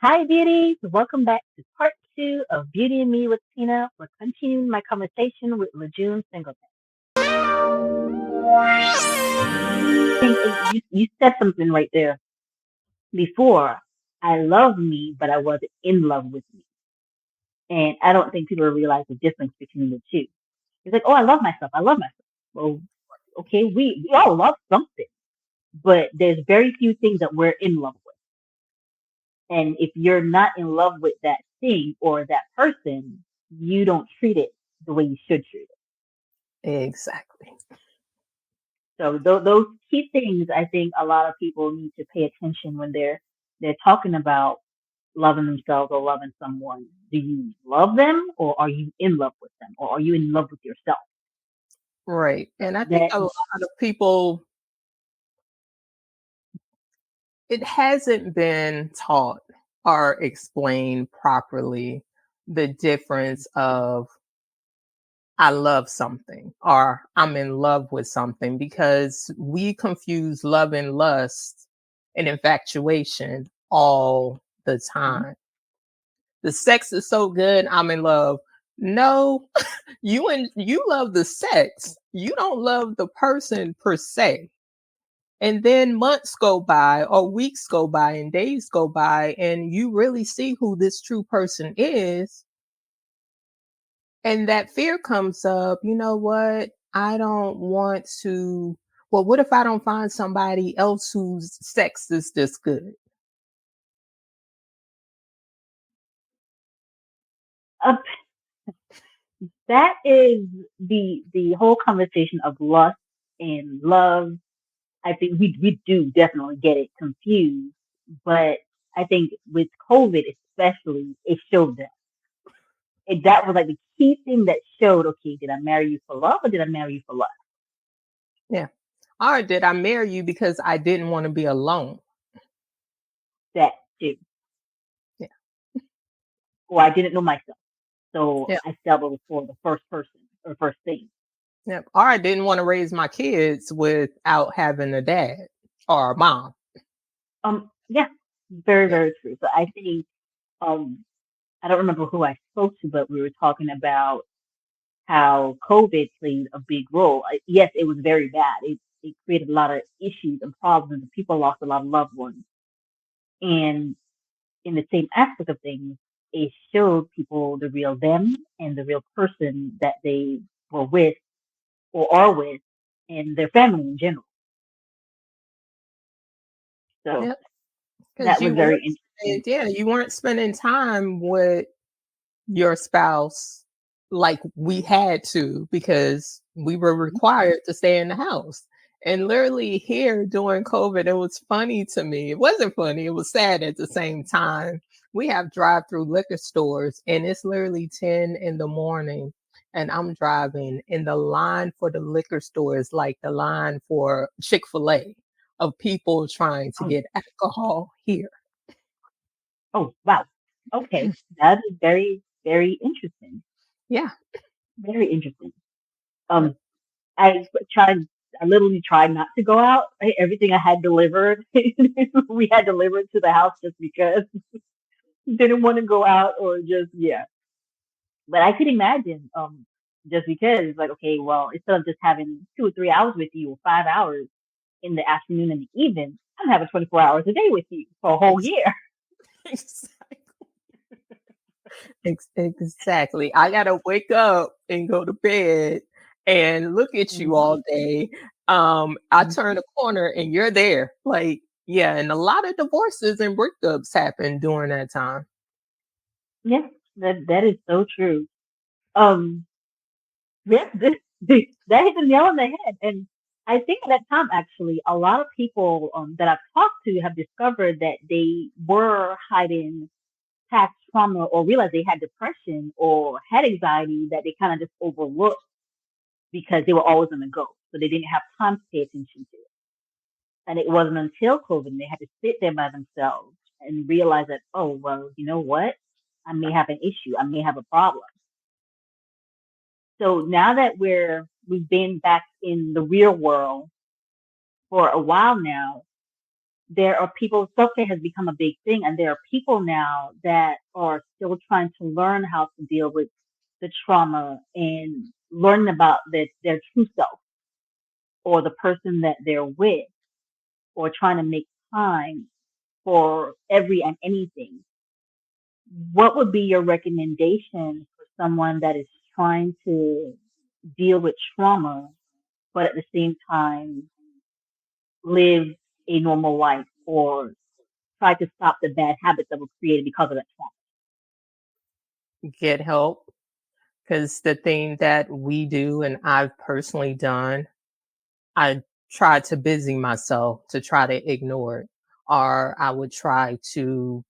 Hi, beauties. Welcome back to part two of Beauty and Me with Tina. We're continuing my conversation with LaJune Singleton. I think you said something right there before. I love me, but I wasn't in love with me. And I don't think people realize the difference between the two. It's like, oh, I love myself. I love myself. Well, okay, we all love something, but there's very few things that we're in love with. And if you're not in love with that thing or that person, you don't treat it the way you should treat it. Exactly. So those key things, I think a lot of people need to pay attention when they're talking about loving themselves or loving someone. Do you love them, or are you in love with them, or are you in love with yourself? Right. And I think That a lot of people, it hasn't been taught or explained properly the difference of I love something or I'm in love with something because we confuse love and lust and infatuation all the Mhm. time. The sex is so good, I'm in love. No, you love the sex. You don't love the person per se. And then months go by or weeks go by and days go by and you really see who this true person is. And that fear comes up, you know what? I don't want to. Well, what if I don't find somebody else whose sex is this good? uh, that is the whole conversation of lust and love. I think we do definitely get it confused, but I think with COVID especially, it showed that. That was like the key thing that showed, okay, did I marry you for love or did I marry you for lust? Yeah. Or did I marry you because I didn't want to be alone? That too. Yeah. Or I didn't know myself. So Yeah. I settled for the first person or first thing. Yeah. Or I didn't want to raise my kids without having a dad or a mom. Yeah, very, Yeah. very true. So I think um I don't remember who I spoke to, but we were talking about how COVID played a big role. Yes, it was very bad. It created a lot of issues and problems, and people lost a lot of loved ones. And in the same aspect of things, it showed people the real them and the real person that they were with or are with and their family in general. So Yeah. Because that was you very weren't interesting. yeah, you weren't spending time with your spouse like we had to because we were required to stay in the house. And literally here during COVID, it was funny to me. It wasn't funny, it was sad at the same time. We have drive-through liquor stores and it's literally 10 in the morning and I'm driving and the line for the liquor store is like the line for Chick-fil-A of people trying to Oh, get alcohol here. oh wow. Okay. That is very, very interesting. Yeah. Very interesting. Yep. Um, I tried, I literally tried not to go out. Everything I had delivered, we had delivered to the house just because didn't want to go out or just, yeah. But I could imagine, just because it's like, okay, well, instead of just having 2 or 3 hours with you or 5 hours in the afternoon and the evening, I'm having 24 hours a day with you for a whole Ex- year. Exactly. I gotta wake up and go to bed and look at you Mhm. all day. I turn a corner and you're there. Like, yeah, and a lot of divorces and breakups happen during that time. Yeah, that is so true. Um, yeah, that hit the nail on the head. And I think at that time, actually, a lot of people that I've talked to have discovered that they were hiding past trauma or realized they had depression or had anxiety that they kind of just overlooked because they were always on the go. So they didn't have time to pay attention to it. And it wasn't until COVID they had to sit there by themselves and realize that, oh, well, you know what? I may have an issue. I may have a problem. So now that we've been back in the real world for a while now, there are people, self-care has become a big thing, and there are people now that are still trying to learn how to deal with the trauma and learn about their true self or the person that they're with, or trying to make time for every and anything. What would be your recommendation for someone that is trying to deal with trauma, but at the same time live a normal life or try to stop the bad habits that were created because of that trauma? Get help, because the thing that we do and I've personally done, I try to busy myself to try to ignore it, or I would try to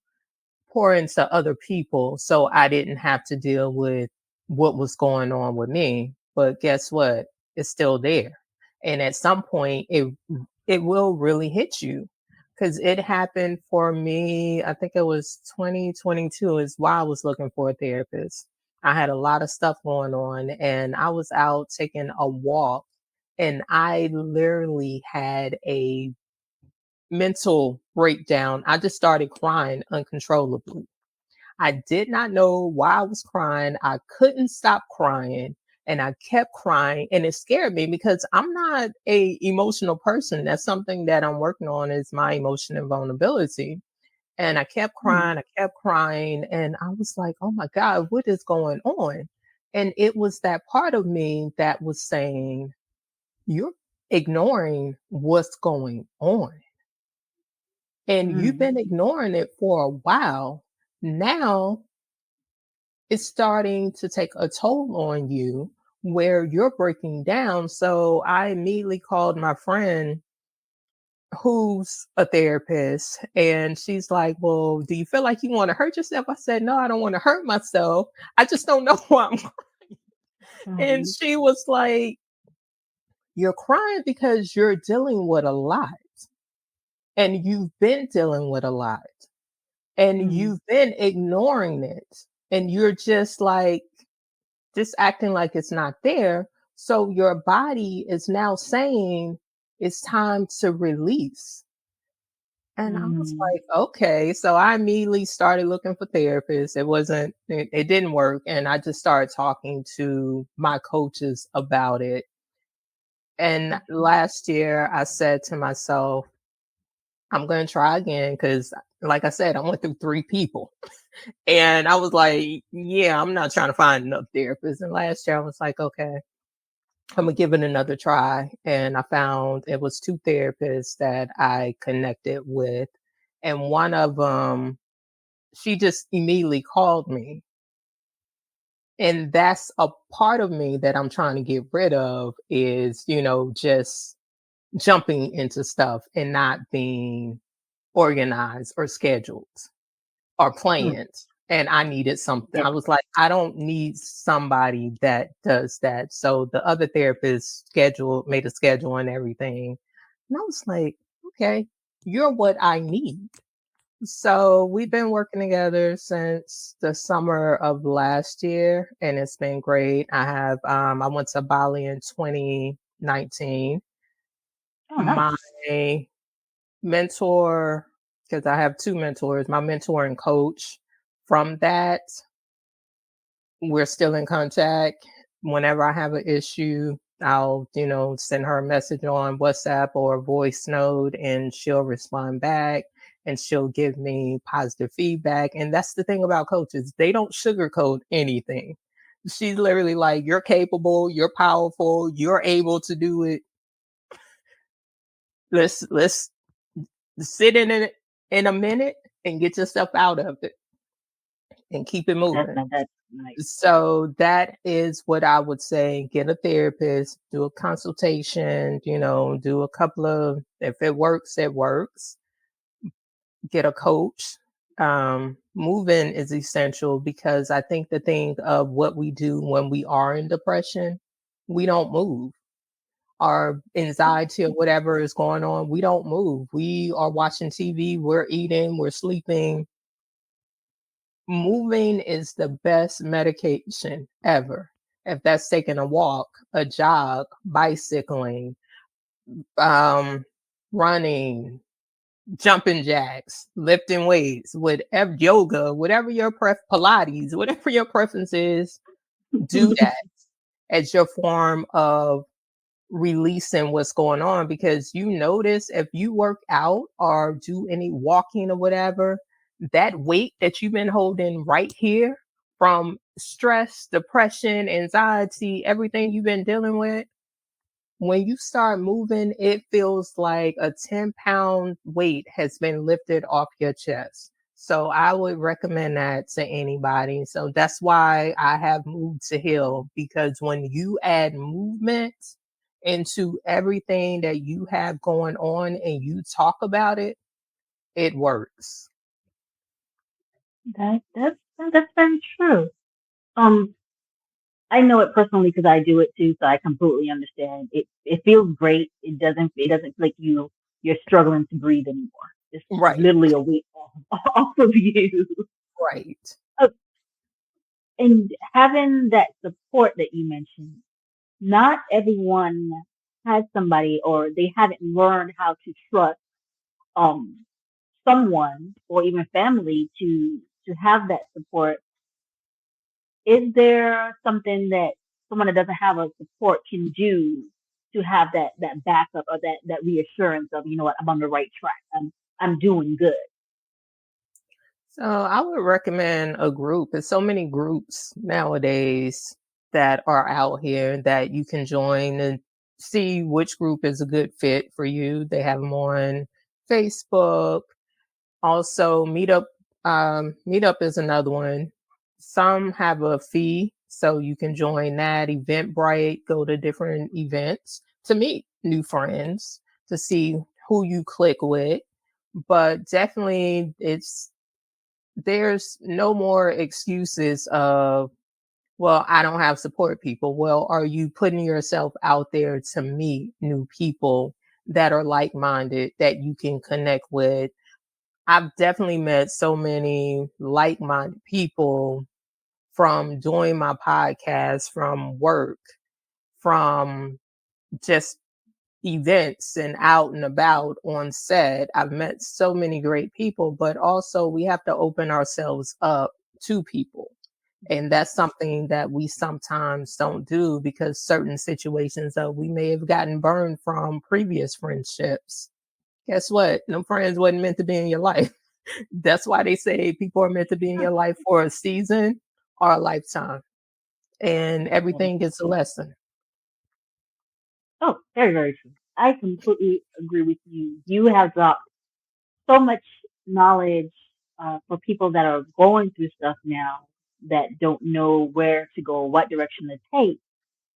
pour into other people so I didn't have to deal with what was going on with me. But guess what? It's still there. And at some point it will really hit you. Cause it happened for me, I think it was 2022 is why I was looking for a therapist. I had a lot of stuff going on and I was out taking a walk and I literally had a mental breakdown. I just started crying uncontrollably. I did not know why I was crying. I couldn't stop crying and I kept crying and it scared me because I'm not a emotional person. That's something that I'm working on is my emotion and vulnerability. And Hmm. I kept crying and I was like, "Oh my god, what is going on?" And it was that part of me that was saying, "You're ignoring what's going on." And you've Mm. been ignoring it for a while. Now it's starting to take a toll on you where you're breaking down. So I immediately called my friend who's a therapist and she's like, "Well, do you feel like you want to hurt yourself?" I said, "No, I don't want to hurt myself. I just don't know why I'm." And Mhm. she was like, "You're crying because you're dealing with a lot and you've been dealing with a lot and Mhm. you've been ignoring it and you're just acting like it's not there. So your body is now saying it's time to release." And I was Mhm. like, okay. So I immediately started looking for therapists. It didn't work. And I just started talking to my coaches about it. And Okay. last year I said to myself, I'm going to try again because, like I said, I went through three people. And I was like, yeah, I'm not trying to find another therapist. And last year I was like, okay, I'm gonna give it another try. And I found it was two therapists that I connected with. And one of them, she just immediately called me. And that's a part of me that I'm trying to get rid of is, just jumping into stuff and not being organized or scheduled or Mm. planned. And I needed something. Yeah. I was like, I don't need somebody that does that. So the other therapist made a schedule and everything. And I was like, okay, you're what I need. So we've been working together since the summer of last year and it's been great. I went to Bali in 2019. Oh, nice. My mentor, because I have two mentors, my mentor and coach from that, we're still in contact. Whenever I have an issue, I'll, send her a message on WhatsApp or a voice note and she'll respond back and she'll give me positive feedback. And that's the thing about coaches. They don't sugarcoat anything. She's literally like, "You're capable, you're powerful, you're able to do it. Let's sit in it in a minute and get yourself out of it." and keep it moving. That's nice. So that is what I would say. Get a therapist, do a consultation, do a couple of, if it works, it works. Get a coach. Moving is essential because I think the thing of what we do when we are in depression, we don't move. Our anxiety or whatever is going on, we don't move. We are watching TV, we're eating, we're sleeping. Moving is the best medication ever. If that's taking a walk, a jog, bicycling, um, running, jumping jacks, lifting weights, whatever, yoga, whatever your Pilates, whatever your preference is, do that as your form of releasing what's going on, because you notice if you work out or do any walking or whatever, that weight that you've been holding right here from stress, depression, anxiety, everything you've been dealing with, when you start moving, it feels like a 10-pound weight has been lifted off your chest. So I would recommend that to anybody. So that's why I have moved to heal, because when you add movement into everything that you have going on and you talk about it, it works. That's very true. Um, I know it personally because I do it too, so I completely understand. It feels great. It doesn't feel like you're struggling to breathe anymore. It's Right, literally a weight off of you. right. Uh, and having that support that you mentioned, not everyone has somebody or they haven't learned how to trust um someone or even family to have that support. Is there something that someone that doesn't have a support can do to have that backup or that reassurance of, you know what, I'm on the right track. I'm doing good. So I would recommend a group. There's so many groups nowadays that are out here that you can join and see which group is a good fit for you. They have them on Facebook. Also, Meetup. Meetup is another one. Some have a fee, so you can join that. Eventbrite, go to different events to meet new friends, to see who you click with. But definitely, there's no more excuses of, well, I don't have support people. Well, are you putting yourself out there to meet new people that are like-minded that you can connect with? I've definitely met so many like-minded people from doing my podcast, from work, from just events and out and about on set. I've met so many great people, but also we have to open ourselves up to people. And that's something that we sometimes don't do because certain situations that we may have gotten burned from previous friendships. Guess what? No friends wasn't meant to be in your life. That's why they say people are meant to be in your life for a season or a lifetime. And everything gets a lesson. Oh, very, very true. I completely agree with you. You have dropped so much knowledge for people that are going through stuff now that don't know where to go, what direction to take.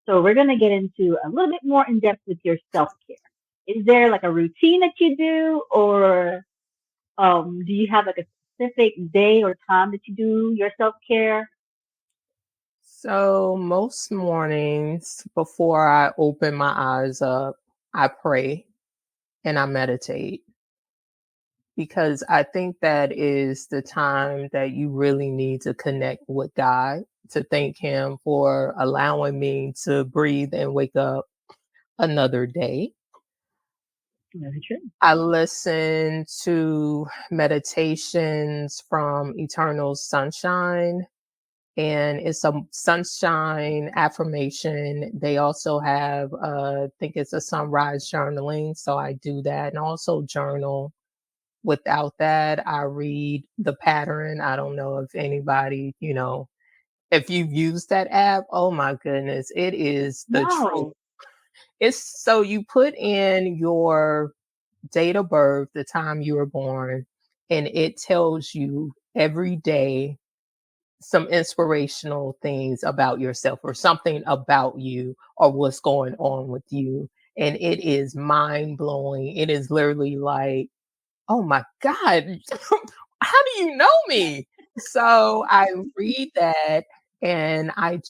So we're going to get into a little bit more in depth with your self care. Is there like a routine that you do, or do you have like a specific day or time that you do your self care? So most mornings before I open my eyes up, I pray and I meditate, because I think that is the time that you really need to connect with God, to thank Him for allowing me to breathe and wake up another day. Very true. I listen to meditations from Eternal Sunshine, and it's a sunshine affirmation. They also have, I think it's a sunrise journaling. So I do that and also journal. Without that, I read The Pattern. I don't know if anybody, if you've used that app, oh my goodness, it is the truth. No. It's so you put in your date of birth, the time you were born, and it tells you every day some inspirational things about yourself or something about you or what's going on with you. And it is mind blowing. It is literally like, oh my God, how do you know me? So I read that and I,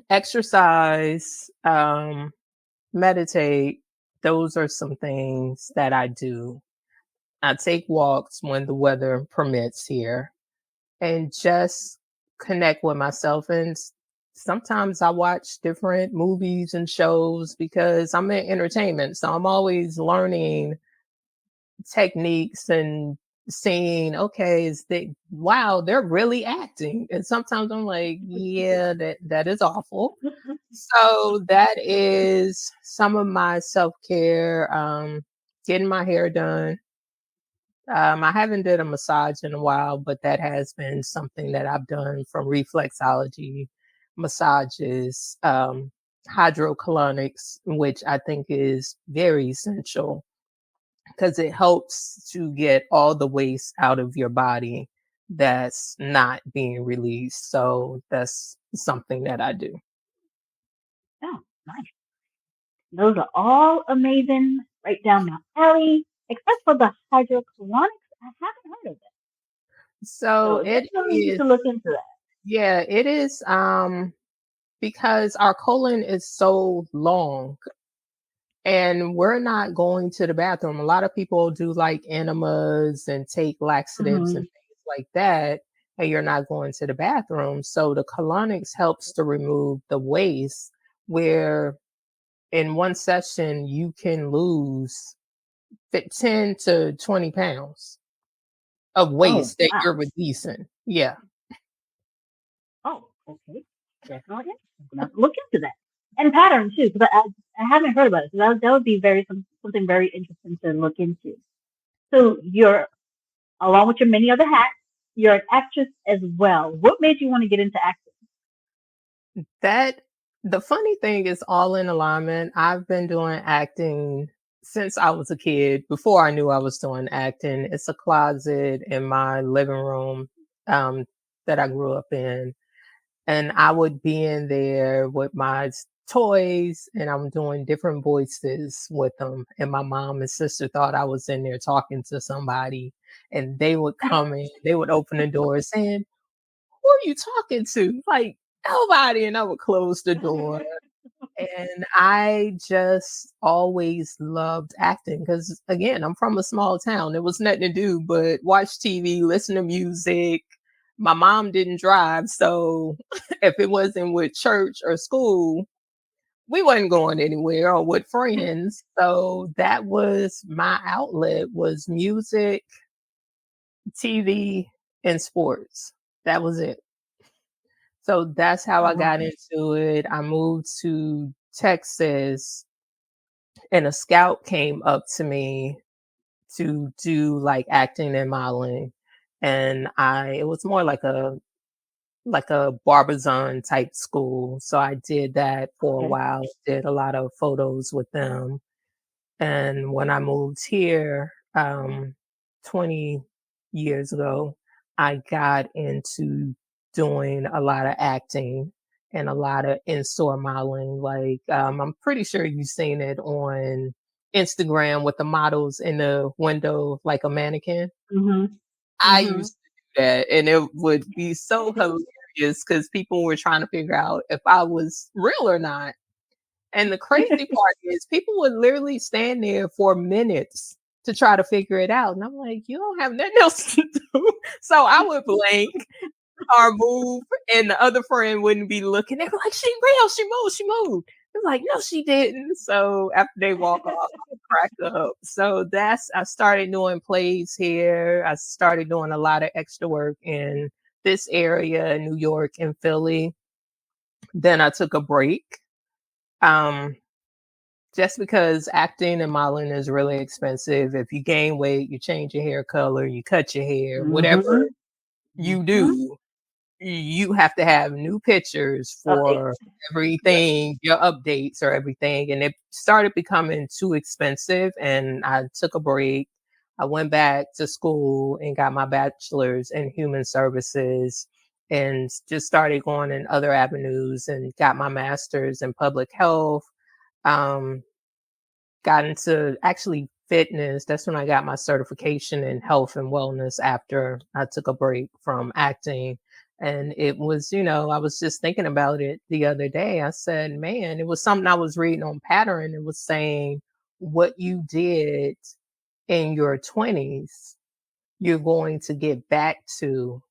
exercise, meditate. Those are some things that I do. I take walks when the weather permits here and just connect with myself. And sometimes I watch different movies and shows because I'm in entertainment. So I'm always learning techniques and seeing, okay, wow, they're really acting. And sometimes I'm like, yeah, that is awful. So that is some of my self-care, getting my hair done. I haven't did a massage in a while, but that has been something that I've done from reflexology, massages, hydrocolonics, which I think is very essential because it helps to get all the waste out of your body that's not being released. So that's something that I do. Oh, nice. Those are all amazing, right down my alley, except for the hydrocolonics. I haven't heard of it. So So it definitely need is, to look into that. yeah, it is, because our colon is so long and we're not going to the bathroom. A lot of people do like enemas and take laxatives and Hmm. things like that, and you're not going to the bathroom. So the colonics helps to remove the waste where in one session you can lose 10 to 20 pounds of Oh, waste that wow. you're releasing. Yeah. Oh, okay. Definitely. I'm gonna have to look into that. And pattern too, because I haven't heard about it. So that would be something very interesting to look into. So you're, along with your many other hats, you're an actress as well. What made you want to get into acting? That the funny thing is all in alignment. I've been doing acting since I was a kid, before I knew I was doing acting. It's a closet in my living room, um, that I grew up in. And I would be in there with my toys and I'm doing different voices with them. And my mom and sister thought I was in there talking to somebody. And they would come in, they would open the door saying, who are you talking to? Like, nobody. And I would close the door. And I just always loved acting because, again, I'm from a small town. There was nothing to do but watch TV, listen to music. My mom didn't drive. So if it wasn't with church or school, we wasn't going anywhere or with friends. So that was my outlet was music, TV, and sports. That was it. So that's how Oh I wow. got into it. I moved to Texas and a scout came up to me to do like acting and modeling. And it was more like a Barbizon type school. So I did that for a Okay. while, did a lot of photos with them. And when I moved here, 20 years ago, I got into doing a lot of acting and a lot of in-store modeling. Like, I'm pretty sure you've seen it on Instagram with the models in the window, like a mannequin. Mhm. I Mhm. used to do that, and it would be so hilarious because people were trying to figure out if I was real or not. And the crazy part is people would literally stand there for minutes to try to figure it out. And I'm like, you don't have nothing else to do. So I would blink or move, and the other friend wouldn't be looking. They were like, she real, she moved, she moved. It's like, no, she didn't. So after they walk off, I would crack up. So I started doing plays here. I started doing a lot of extra work in this area in New York and Philly. Then I took a break. Um, just because acting and modeling is really expensive. If you gain weight, you change your hair color, you cut your hair, whatever Mhm. you Mhm. do, you have to have new pictures Update. for Yep. everything, your updates or everything. And it started becoming too expensive. And I took a break. I went back to school and got my bachelor's in human services and just started going in other avenues and got my master's in public health. Um, got into actually fitness. That's when I got my certification in health and wellness after I took a break from acting. And it was, I was just thinking about it the other day. I said, man, it was something I was reading on Pattern. It was saying what you did in your 20s, you're going to get back to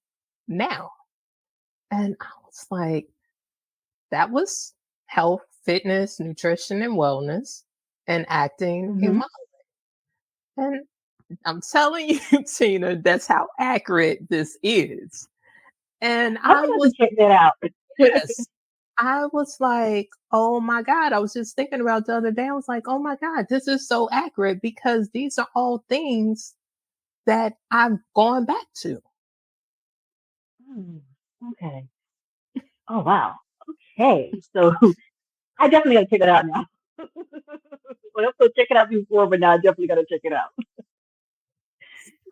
now. And I was like, that was health, fitness, nutrition, and wellness, and acting in Mm-hmm. my. And I'm telling you, Tina, that's how accurate this is. And I'm I gonna have was, to check that out. yes, I was like, oh my God. I was just thinking about the other day. I was like, oh my God, this is so accurate because these are all things that I've gone back to. Hmm, okay. Oh wow. Okay. So I definitely gotta check it out now. Well, I also check it out before, but now I definitely gotta check it out.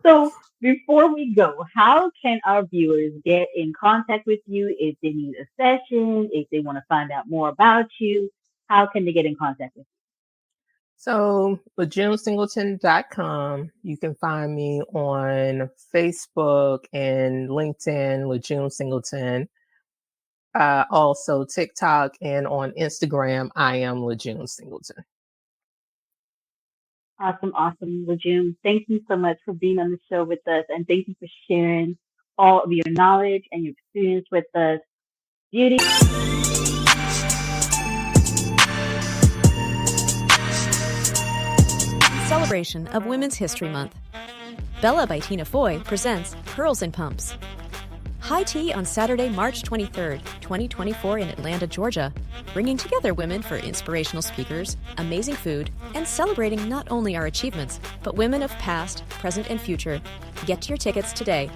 So before we go, how can our viewers get in contact with you if they need a session, if they want to find out more about you? How can they get in contact with So, LaJuneSingleton.com. You can find me on Facebook and LinkedIn, LaJune Singleton. Also TikTok and on Instagram, I am LaJune Singleton. you? Awesome, awesome, LaJune. Thank you so much for being on the show with us, and thank you for sharing all of your knowledge and your experience with us. Beauty. Celebration of Women's History Month. Bella by Tina Foy presents Pearls and Pumps. High tea on Saturday, March 23rd, 2024 in Atlanta, Georgia, bringing together women for inspirational speakers, amazing food, and celebrating not only our achievements, but women of past, present, and future. Get your tickets today.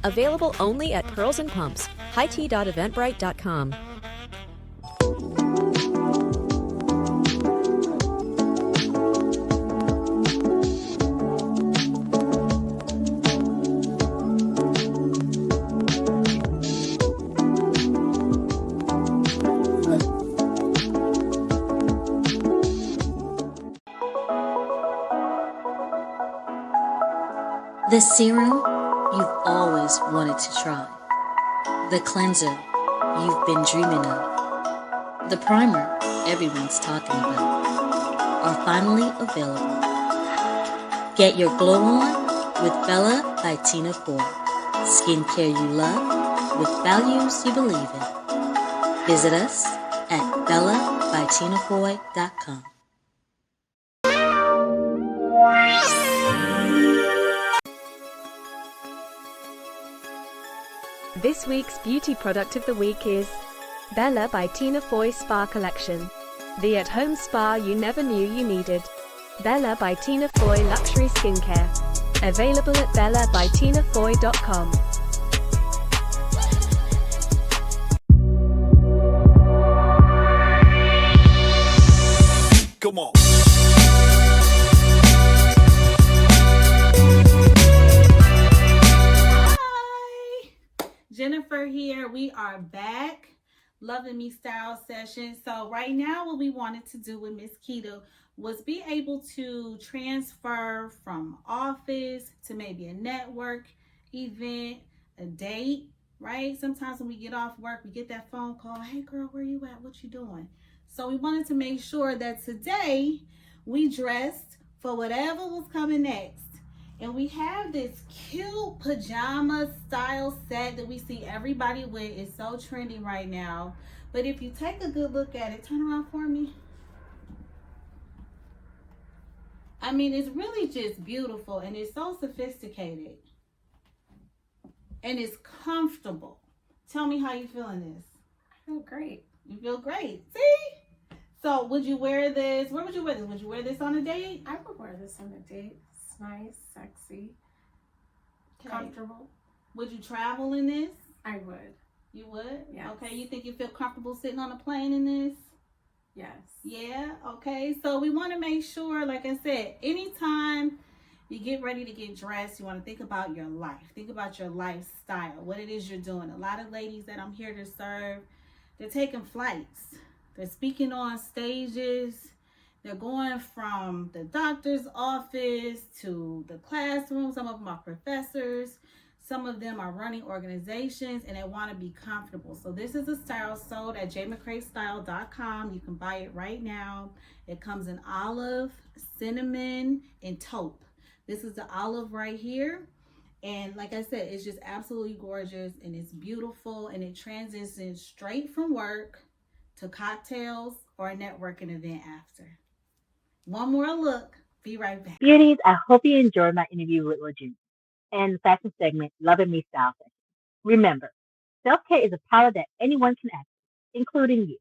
Available only at Pearls and Pumps, hightea.eventbrite.com. The serum you've always wanted to try. The cleanser you've been dreaming of. The primer everyone's talking about are finally available. Get your glow on with Bella by Tina Foy. Skincare you love with values you believe in. Visit us at bellabytinafoy.com. This week's beauty product of the week is Bella by Tina Foy Spa Collection. The at-home spa you never knew you needed. Bella by Tina Foy Luxury Skincare. Available at bellabytinafoy.com. Come on. Jennifer here. We are back. Loving Me Style session. So right now what we wanted to do with Miss Keita was be able to transfer from office to maybe a network event, a date, right? Sometimes when we get off work, we get that phone call. Hey girl, where you at? What you doing? So we wanted to make sure that today we dressed for whatever was coming next. And we have this cute pajama style set that we see everybody with. It's so trendy right now. But if you take a good look at it, turn around for me. I mean, it's really just beautiful and it's so sophisticated. And it's comfortable. Tell me how you feel in this. I feel great. You feel great. See? So would you wear this? Where would you wear this? Would you wear this on a date? I would wear this on a date. It's nice, sexy, comfortable. Would you travel in this? I would. You would? Yes. Okay, you think you feel comfortable sitting on a plane in this? Yes. Yeah, okay. So we want to make sure, like I said, anytime You get ready to get dressed. You want to think about your life. Think about your lifestyle, what it is you're doing. A lot of ladies that I'm here to serve, they're taking flights. They're speaking on stages. They're going from the doctor's office to the classroom. Some of them are professors. Some of them are running organizations and they want to be comfortable. So this is a style sold at jmccraestyle.com. You can buy it right now. It comes in olive, cinnamon, and taupe. This is the olive right here. And like I said, it's just absolutely gorgeous and it's beautiful and it transitions straight from work to cocktails or a networking event after. One more look. Be right back. Beauties, I hope you enjoyed my interview with LaJune and the fashion segment, Loving Me Style Session. Remember, self-care is a power that anyone can access, including you.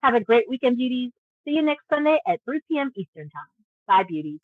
Have a great weekend, beauties. See you next Sunday at 3 p.m. Eastern Time. Bye, beauties.